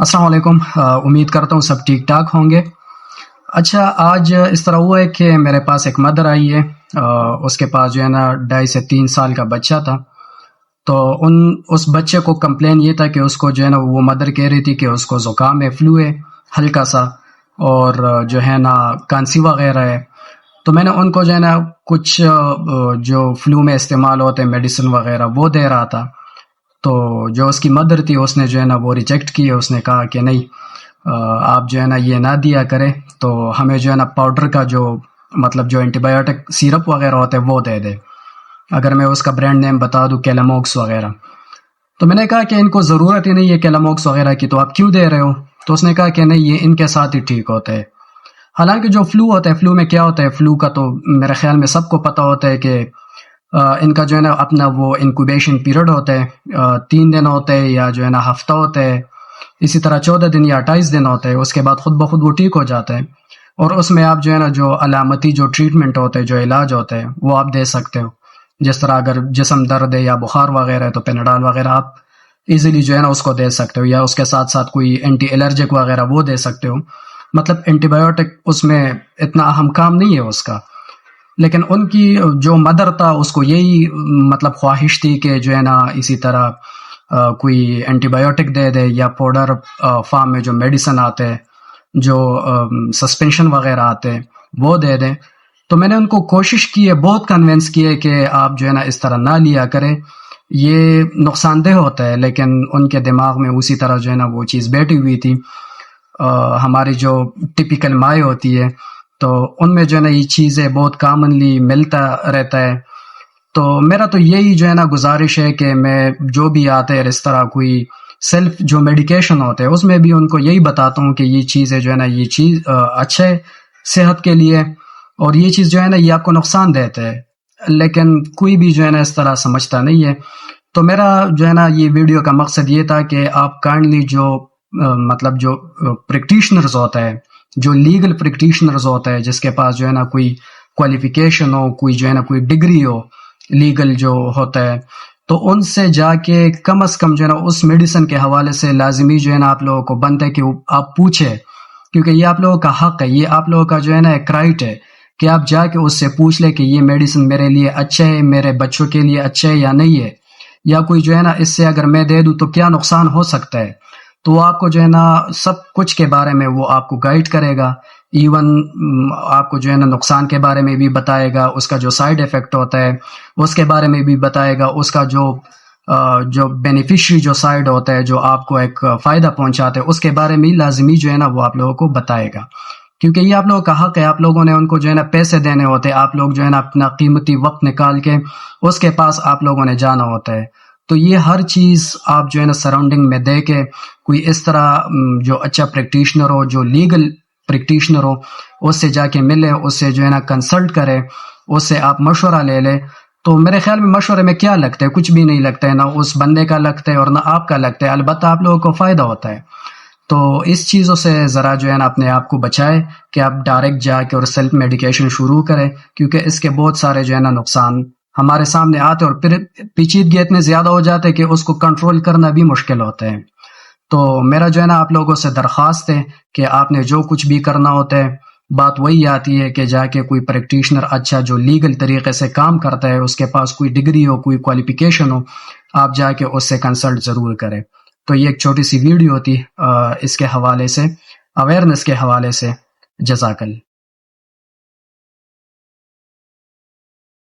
السلام علیکم، امید کرتا ہوں سب ٹھیک ٹھاک ہوں گے۔ اچھا، آج اس طرح ہوا ہے کہ میرے پاس ایک مدر آئی ہے، اس کے پاس جو ہے نا 2.5 سے 3 سال کا بچہ تھا۔ تو اس بچے کو کمپلین یہ تھا کہ اس کو جو ہے نا وہ مدر کہہ رہی تھی کہ اس کو زکام ہے، فلو ہے ہلکا سا، اور جو ہے نا کھانسی وغیرہ ہے۔ تو میں نے ان کو جو ہے نا کچھ جو فلو میں استعمال ہوتے ہیں میڈیسن وغیرہ وہ دے رہا تھا۔ تو جو اس کی مدر تھی اس نے جو ہے نا وہ ریجیکٹ کی، اس نے کہا کہ نہیں، آپ جو ہے نا یہ نہ دیا کرے، تو ہمیں جو ہے نا پاؤڈر کا جو مطلب جو اینٹی بایوٹک سیرپ وغیرہ ہوتے ہیں وہ دے دے۔ اگر میں اس کا برانڈ نیم بتا دوں، کیلاموکس وغیرہ۔ تو میں نے کہا کہ ان کو ضرورت ہی نہیں ہے کیلاموکس وغیرہ کی، تو آپ کیوں دے رہے ہو؟ تو اس نے کہا کہ نہیں، یہ ان کے ساتھ ہی ٹھیک ہوتا ہے۔ حالانکہ جو فلو ہوتا ہے، فلو میں کیا ہوتا ہے، فلو کا تو میرے خیال میں سب کو پتہ ہوتا ہے کہ ان کا جو ہے نا اپنا وہ انکوبیشن پیریڈ ہوتا ہے، 3 دن ہوتے ہیں یا جو ہے نا ہفتہ ہوتا ہے، اسی طرح 14 دن یا 28 دن ہوتے ہیں، اس کے بعد خود بخود وہ ٹھیک ہو جاتا ہے۔ اور اس میں آپ جو ہے نا جو علامتی جو ٹریٹمنٹ ہوتے ہیں، جو علاج ہوتے ہیں، وہ آپ دے سکتے ہو۔ جس طرح اگر جسم درد ہے یا بخار وغیرہ ہے تو پیناڈال وغیرہ آپ ایزیلی جو ہے نا اس کو دے سکتے ہو، یا اس کے ساتھ ساتھ کوئی اینٹی الرجک وغیرہ وہ دے سکتے ہو۔ مطلب اینٹی بایوٹک اس میں اتنا اہم کام نہیں ہے اس کا، لیکن ان کی جو مدر تھا اس کو یہی مطلب خواہش تھی کہ جو ہے نا اسی طرح کوئی اینٹی بایوٹک دے دے، یا پاؤڈر فارم میں جو میڈیسن آتے ہیں، جو سسپینشن وغیرہ آتے ہیں وہ دے دیں۔ تو میں نے ان کو کوشش کی ہے، بہت کنونس کی ہے کہ آپ جو ہے نا اس طرح نہ لیا کریں، یہ نقصان دہ ہوتا ہے، لیکن ان کے دماغ میں اسی طرح جو ہے نا وہ چیز بیٹھی ہوئی تھی۔ ہماری جو ٹپیکل مائیں ہوتی ہے تو ان میں جو ہے نا یہ چیزیں بہت کامنلی ملتا رہتا ہے۔ تو میرا تو یہی جو ہے نا گزارش ہے کہ میں جو بھی آتے ہیں اس طرح کوئی سیلف جو میڈیکیشن ہوتے ہیں اس میں بھی ان کو یہی بتاتا ہوں کہ یہ چیز ہے جو ہے نا یہ چیز اچھا ہے صحت کے لیے، اور یہ چیز جو ہے نا یہ آپ کو نقصان دیتا ہے، لیکن کوئی بھی جو ہے نا اس طرح سمجھتا نہیں ہے۔ تو میرا جو ہے نا یہ ویڈیو کا مقصد یہ تھا کہ آپ کائنڈلی جو مطلب جو پریکٹیشنرز ہوتا ہے، جو لیگل پریکٹیشنرز ہوتا ہے، جس کے پاس جو ہے نا کوئی کوالیفیکیشن ہو، کوئی جو ہے نا کوئی ڈگری ہو لیگل جو ہوتا ہے، تو ان سے جا کے کم از کم جو ہے نا اس میڈیسن کے حوالے سے لازمی جو ہے نا آپ لوگوں کو بنتا ہے کہ آپ پوچھیں، کیونکہ یہ آپ لوگوں کا حق ہے، یہ آپ لوگوں کا جو ہے نا ایک رائٹ ہے کہ آپ جا کے اس سے پوچھ لیں کہ یہ میڈیسن میرے لیے اچھا ہے، میرے بچوں کے لیے اچھا ہے یا نہیں ہے، یا کوئی جو ہے نا اس سے اگر میں دے دوں تو کیا نقصان ہو سکتا ہے۔ تو وہ آپ کو جو ہے نا سب کچھ کے بارے میں وہ آپ کو گائیڈ کرے گا، ایون آپ کو جو ہے نا نقصان کے بارے میں بھی بتائے گا، اس کا جو سائیڈ ایفیکٹ ہوتا ہے اس کے بارے میں بھی بتائے گا، اس کا جو بینیفیشری جو سائیڈ ہوتا ہے، جو آپ کو ایک فائدہ پہنچاتے ہے، اس کے بارے میں لازمی جو ہے نا وہ آپ لوگوں کو بتائے گا، کیونکہ یہ آپ لوگوں کا حق ہے۔ آپ لوگوں نے ان کو جو ہے نا پیسے دینے ہوتے ہیں، آپ لوگ جو ہے نا اپنا قیمتی وقت نکال کے اس کے پاس آپ لوگوں نے جانا ہوتا ہے۔ تو یہ ہر چیز آپ جو ہے نا سراؤنڈنگ میں دے کے کوئی اس طرح جو اچھا پریکٹیشنر ہو، جو لیگل پریکٹیشنر ہو، اس سے جا کے ملے، اس سے جو ہے نا کنسلٹ کرے، اس سے آپ مشورہ لے لے۔ تو میرے خیال میں مشورے میں کیا لگتا ہے؟ کچھ بھی نہیں لگتا ہے، نہ اس بندے کا لگتا ہے اور نہ آپ کا لگتا ہے، البتہ آپ لوگوں کو فائدہ ہوتا ہے۔ تو اس چیزوں سے ذرا جو ہے نا اپنے آپ کو بچائے کہ آپ ڈائریکٹ جا کے اور سیلف میڈیکیشن شروع کریں، کیونکہ اس کے بہت سارے جو ہے نا نقصان ہمارے سامنے آتے اور پھر پیچیدگی اتنے زیادہ ہو جاتے ہیں کہ اس کو کنٹرول کرنا بھی مشکل ہوتا ہے۔ تو میرا جو ہے نا آپ لوگوں سے درخواست ہے کہ آپ نے جو کچھ بھی کرنا ہوتا ہے، بات وہی آتی ہے کہ جا کے کوئی پریکٹیشنر اچھا جو لیگل طریقے سے کام کرتا ہے، اس کے پاس کوئی ڈگری ہو، کوئی کوالیفیکیشن ہو، آپ جا کے اس سے کنسلٹ ضرور کریں۔ تو یہ ایک چھوٹی سی ویڈیو ہوتی اس کے حوالے سے، اویئرنس کے حوالے سے۔ جزاک اللہ۔